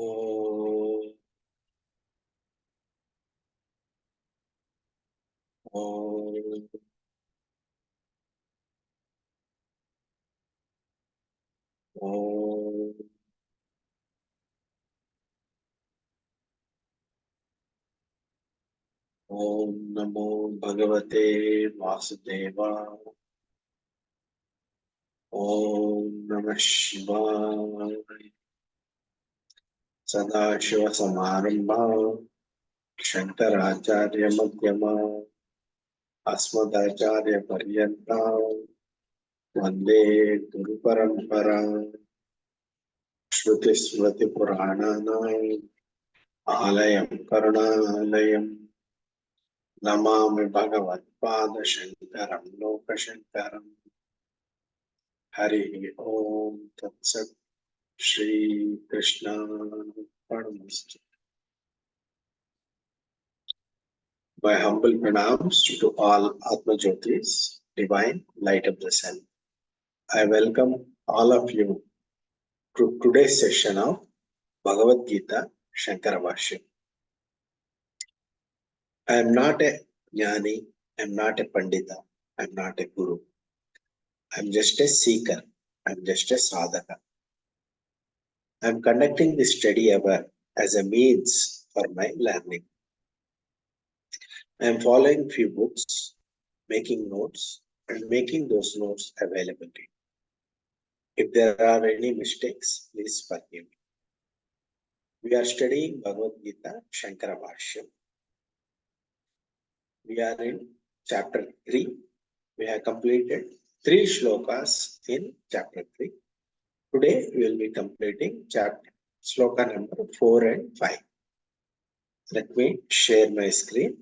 Om. Om. Om. Om Namo Bhagavate Vasudevaya. Om Namah Shivaya. Sadashiva Samarambha Shankaracharya Madhyama Asmadacharya Paryanta Vande Guru Parampara Shruti Smriti Purananam Alayam Karunalayam Namami Bhagavatpada Shankaram Loka Shankaram Hari Om Tat Sat Shri Krishna Paramastu. My humble pranams to all Atma Jyotis, divine light of the sun. I welcome all of you to today's session of Bhagavad Gita Shankara Bhashyam. I am not a jnani, I am not a pandita, I am not a guru. I am just a seeker, I am just a sadhaka. I am conducting this study hour as a means for my learning. I am following few books, making notes, and making those notes available to you. If there are any mistakes, please forgive me. We are studying Bhagavad Gita Shankara Bhashyam. We are in chapter 3. We have completed 3 shlokas in chapter 3. Today we will be completing shloka number 4 and 5. Let me share my screen.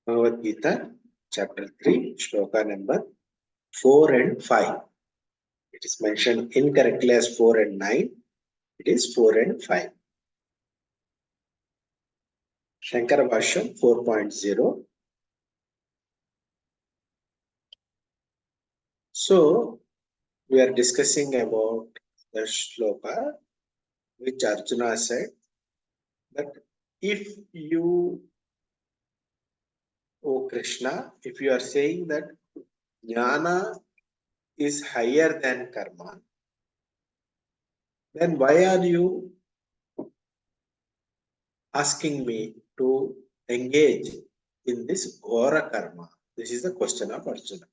Bhagavad Gita chapter 3 shloka number 4 and 5. It is mentioned incorrectly as 4 and 9. It is 4 and 5. Shankara Bhashyam 4.0. So, we are discussing about the shloka which Arjuna said that if you, O Krishna, if you are saying that jnana is higher than karma, then why are you asking me to engage in this ghora karma? This is the question of Arjuna.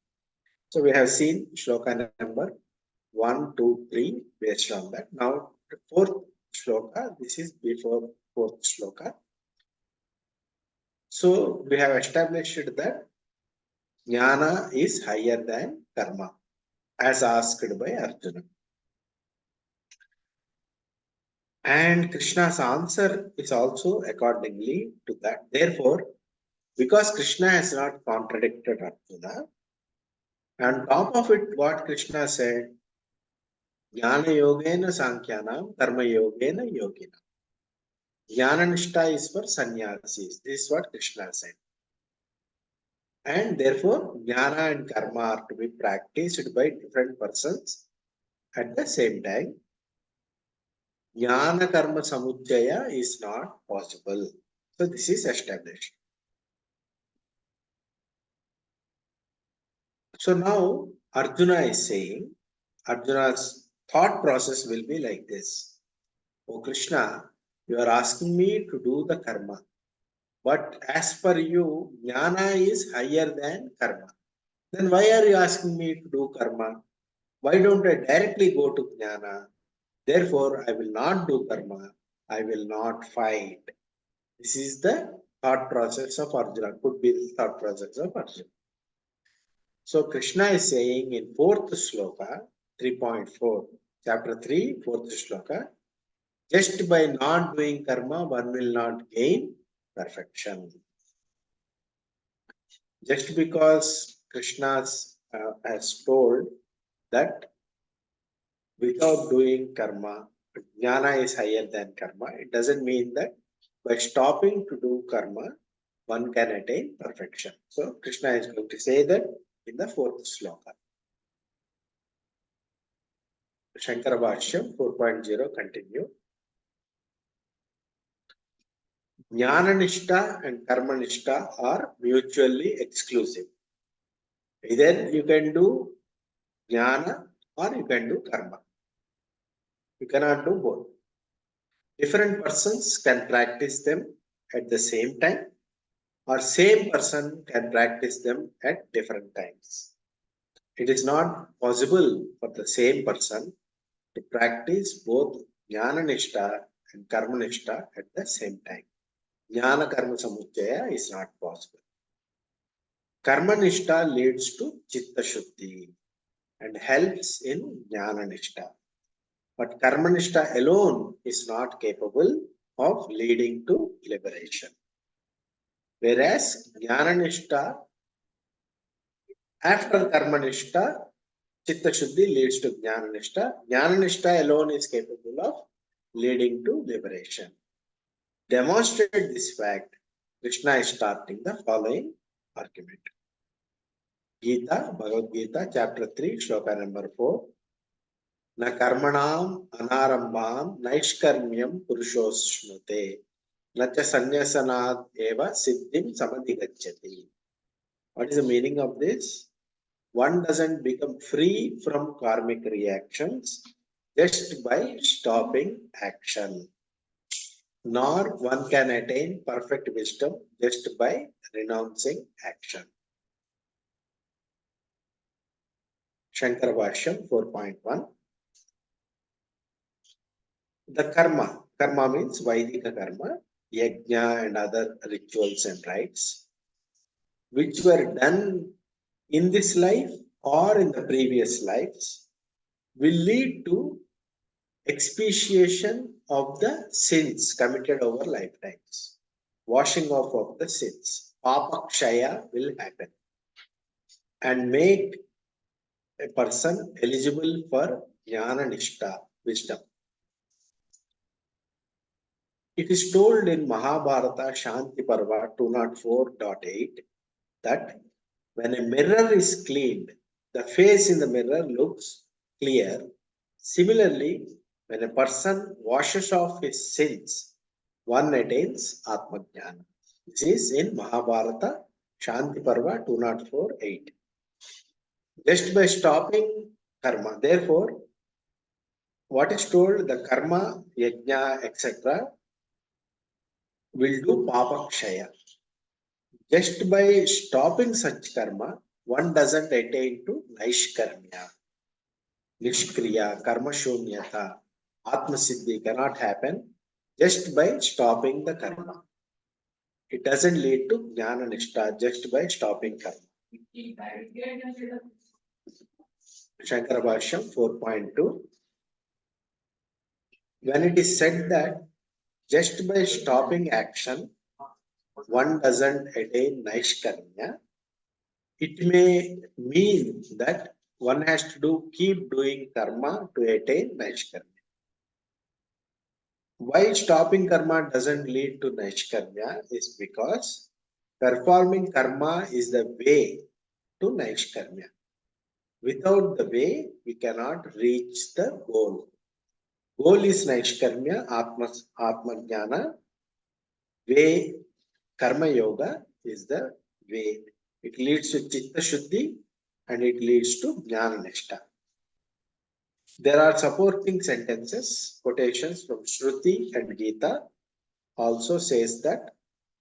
So we have seen shloka number 1, 2, 3 based on that. Now the 4th shloka, this is before 4th shloka. So we have established that jnana is higher than karma as asked by Arjuna. And Krishna's answer is also accordingly to that. Therefore, because Krishna has not contradicted Arjuna, on top of it, what Krishna said, Jnana yogena sankhyanam, karma yogena yogina. Jnana nishta is for sannyasis. This is what Krishna said. And therefore, jnana and karma are to be practiced by different persons at the same time. Jnana karma samudjaya is not possible. So this is established. So now Arjuna is saying, Arjuna's thought process will be like this. Oh Krishna, you are asking me to do the karma. But as per you, jnana is higher than karma. Then why are you asking me to do karma? Why don't I directly go to jnana? Therefore, I will not do karma. I will not fight. This is the thought process of Arjuna, could be the thought process of Arjuna. So Krishna is saying in 4th sloka, 3.4, chapter 3, 4th sloka, just by not doing karma, one will not gain perfection. Just because Krishna has told that without doing karma, jnana is higher than karma, it doesn't mean that by stopping to do karma, one can attain perfection. So Krishna is going to say that in the 4th sloka. Shankara Bhashyam 4.0 continue. Jnana-nishta and karma-nishta are mutually exclusive. Either you can do jnana or you can do karma. You cannot do both. Different persons can practice them at the same time, or same person can practice them at different times. It is not possible for the same person to practice both jnana-nishta and karma-nishta at the same time. Jnana karma samuchaya is not possible. Karma nishta leads to chitta shuddhi and helps in jnana nishta. But karma nishta alone is not capable of leading to liberation. Whereas jnana nishta, after karma nishta, chitta shuddhi leads to jnana nishta. Jnana nishta alone is capable of leading to liberation. Demonstrate this fact, Krishna is starting the following argument. Gita, Bhagavad Gita, chapter 3, shloka number 4. Na karmanam anarambham naishkarmyam purushoshnute na cha sanyasanat eva siddhim samadhigacchati. What is the meaning of this? One doesn't become free from karmic reactions just by stopping action. Nor one can attain perfect wisdom just by renouncing action. Shankara Bhashyam 4.1. The karma means Vaidika karma, yajna and other rituals and rites, which were done in this life or in the previous lives, will lead to expiation of the sins committed over lifetimes, washing off of the sins. Papakshaya will happen and make a person eligible for jnana nishta, wisdom. It is told in Mahabharata Shanti Parva 204.8 that when a mirror is cleaned, the face in the mirror looks clear. Similarly, when a person washes off his sins, one attains Atmajnana. This is in Mahabharata Shanti Parva 204.8. Just by stopping karma, therefore, what is told, the karma, yajna, etc., will do papakshaya. Just by stopping such karma, one doesn't attain to naishkarmya, nishkriya, karma shunyata, atma siddhi cannot happen just by stopping the karma. It doesn't lead to jnana nishta just by stopping karma. Shankara Bhashyam 4.2. When it is said that just by stopping action, one doesn't attain naishkarmya, it may mean that one has to keep doing karma to attain naishkarmya. Why stopping karma doesn't lead to naishkarmya is because performing karma is the way to naishkarmya. Without the way, we cannot reach the goal. Goal is naishkarmya, atma jnana. Way, karma yoga is the way. It leads to chitta shuddhi and it leads to jnana nishta. There are supporting sentences, quotations from Shruti and Gita also says that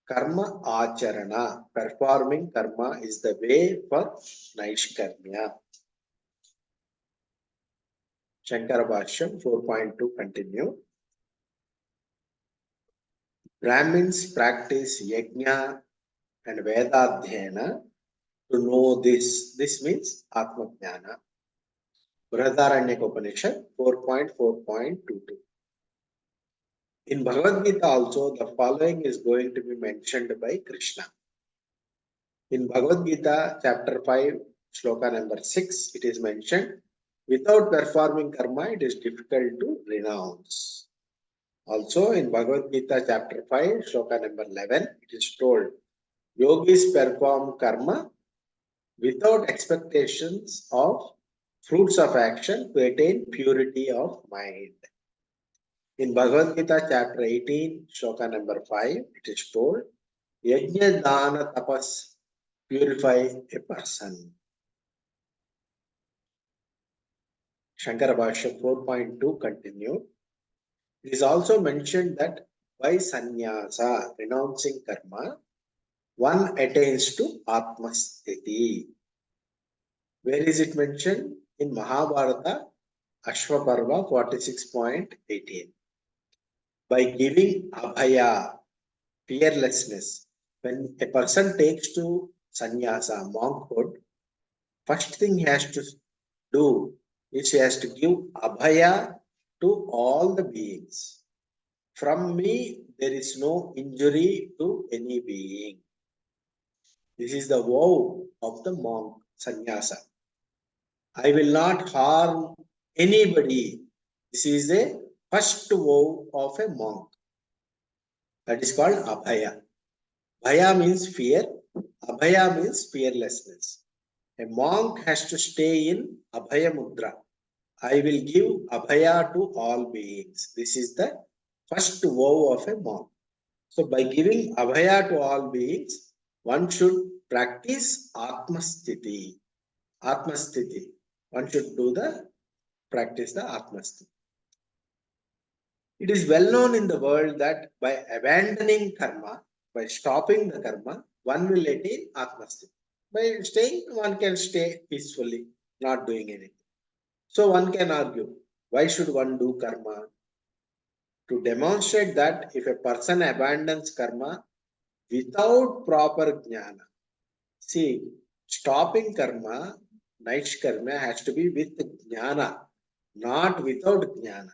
karma acharana, performing karma, is the way for naishkarmya. Shankara Bhashyam 4.2 continue. Brahmins practice yajna and vedadhyana to know this. This means Atma Jnana. Brihadaranyaka Upanishad 4.4.22. In Bhagavad Gita also, the following is going to be mentioned by Krishna. In Bhagavad Gita, chapter 5, shloka number 6, it is mentioned, without performing karma, it is difficult to renounce. Also, in Bhagavad Gita, chapter 5, shloka number 11, it is told, yogis perform karma without expectations of fruits of action to attain purity of mind. In Bhagavad Gita, chapter 18, shloka number 5, it is told, yajna dana tapas purify a person. Shankara Bhashyam 4.2 continue. It is also mentioned that by sannyasa, renouncing karma, one attains to Atmasthiti. Where is it mentioned? In Mahabharata, Ashwaparva 46.18. By giving abhaya, fearlessness, when a person takes to sannyasa, monkhood, first thing he has to do is he has to give abhaya to all the beings. From me, there is no injury to any being. This is the vow of the monk, sannyasa. I will not harm anybody. This is the first vow of a monk. That is called abhaya. Bhaya means fear. Abhaya means fearlessness. A monk has to stay in abhaya mudra. I will give abhaya to all beings. This is the first vow of a monk. So by giving abhaya to all beings, one should practice Atmasthiti. Atmasthiti. One should practice the Atmasthiti. It is well known in the world that by abandoning karma, by stopping the karma, one will attain Atmasthiti. By staying, one can stay peacefully, not doing anything. So one can argue, why should one do karma? To demonstrate that if a person abandons karma without proper jnana, see, stopping karma, naishkarma has to be with jnana, not without jnana.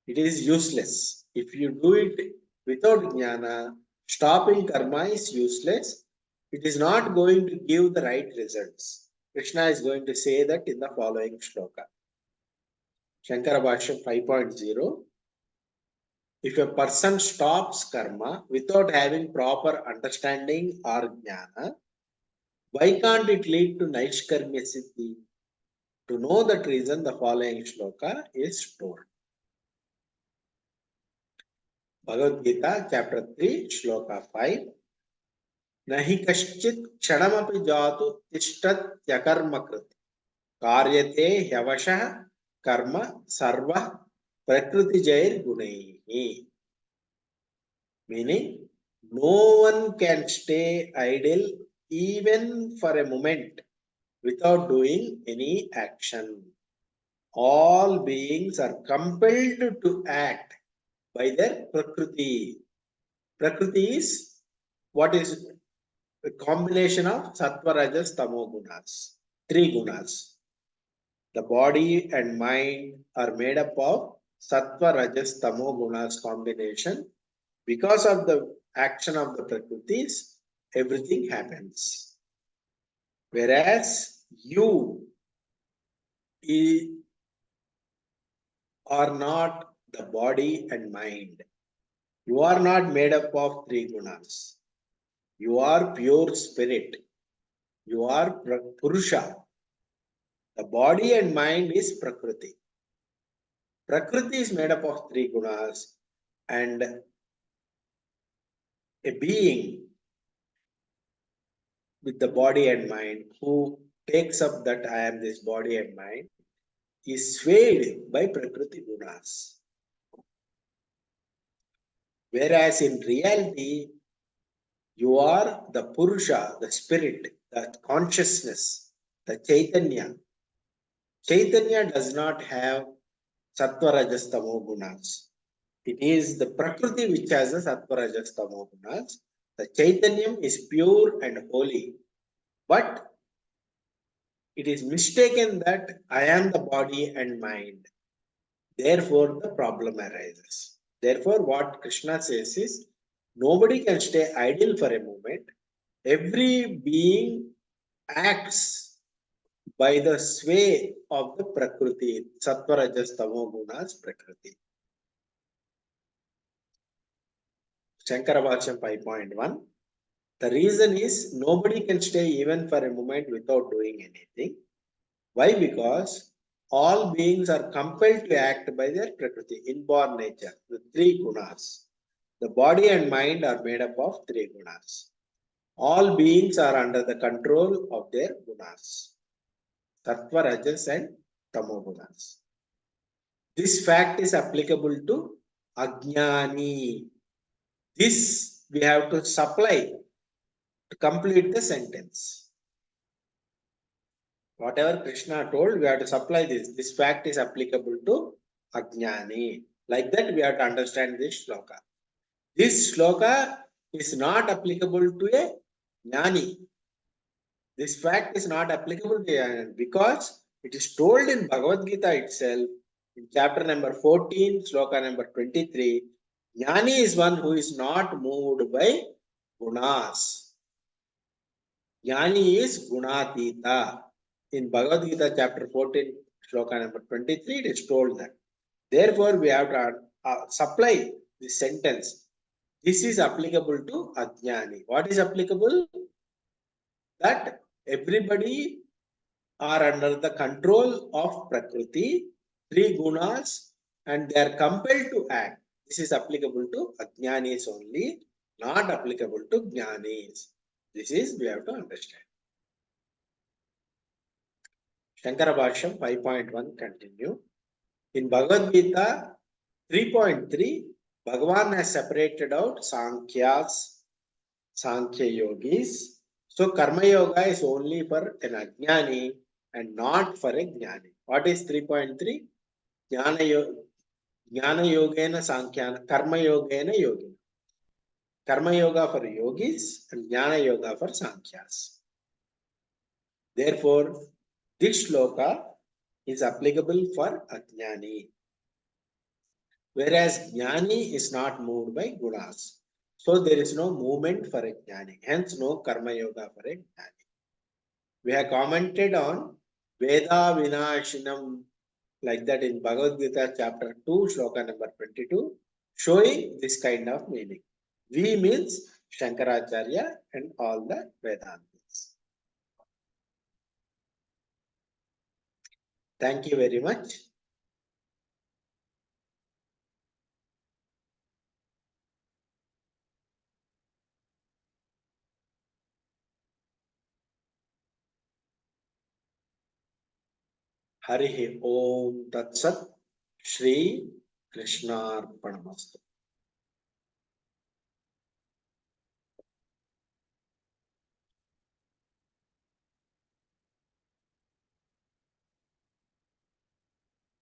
It is useless. If you do it without jnana, stopping karma is useless. It is not going to give the right results. Krishna is going to say that in the following shloka. Shankara Bhashyam 5.0. If a person stops karma without having proper understanding or jnana, why can't it lead to Naishkarmya Siddhi? To know that reason, the following shloka is told. Bhagavad Gita, chapter 3, shloka 5. Nahi kaschit kshanamapi jatu tishtat yakarmakrit. Karyate hyavashah karma sarva prakriti jair gunaihi. Meaning, no one can stay idle even for a moment without doing any action. All beings are compelled to act by their prakriti. Prakriti is what is a combination of sattva, rajas, tamo gunas, three gunas. The body and mind are made up of sattva, rajas, tamo gunas combination. Because of the action of the prakritis, everything happens. Whereas you are not the body and mind. You are not made up of three gunas. You are pure spirit. You are Purusha. The body and mind is Prakriti. Prakriti is made up of three gunas, and a being with the body and mind who takes up that I am this body and mind is swayed by Prakriti gunas. Whereas in reality, you are the Purusha, the spirit, the consciousness, the Chaitanya. Chaitanya does not have sattva, rajas, tamo gunas. It is the Prakriti which has the Sattva, Rajas, Tamo gunas. The Chaitanyam is pure and holy, but it is mistaken that I am the body and mind. Therefore, the problem arises. Therefore, what Krishna says is, nobody can stay idle for a moment. Every being acts by the sway of the Prakriti, Sattva, Rajas, Tamo gunas Prakriti. Shankara Bhashyam 5.1. The reason is nobody can stay even for a moment without doing anything. Why? Because all beings are compelled to act by their Prakriti, inborn nature, the three gunas. The body and mind are made up of three gunas. All beings are under the control of their gunas, Sattva, Rajas, and Tamo gunas. This fact is applicable to Ajnani. This we have to supply to complete the sentence. Whatever Krishna told, we have to supply this. This fact is applicable to Ajnani. Like that, we have to understand this shloka. This shloka is not applicable to a Jnani. This fact is not applicable to a Jnani because it is told in Bhagavad Gita itself, in chapter number 14, shloka number 23. Jnani is one who is not moved by gunas. Jnani is gunatita. In Bhagavad Gita chapter 14, shloka number 23, it is told that. Therefore, we have to supply this sentence. This is applicable to Ajnani. What is applicable? That everybody are under the control of Prakriti, three gunas, and they are compelled to act. This is applicable to Ajnanis only, not applicable to Jnanis. This is we have to understand. Shankara Bhashyam 5.1 continue. In Bhagavad Gita 3.3, Bhagavan has separated out Sankhyas, Sankhya yogis. So Karma Yoga is only for an Ajnani and not for a Jnani. What is 3.3? Jnana Yogena Sankhya, Karma Yogena Yogi. Karma Yoga for yogis and Jnana Yoga for Sankhyas. Therefore, this shloka is applicable for Ajnani. Whereas Jnani is not moved by gunas. So there is no movement for a Jnani. Hence no Karma Yoga for a Jnani. We have commented on Veda Vinashinam like that in Bhagavad Gita chapter 2, shloka number 22, showing this kind of meaning. V means Shankaracharya and all the Vedantas. Thank you very much. Harihi Om Tat Sat Shri Krishnarpanamastu.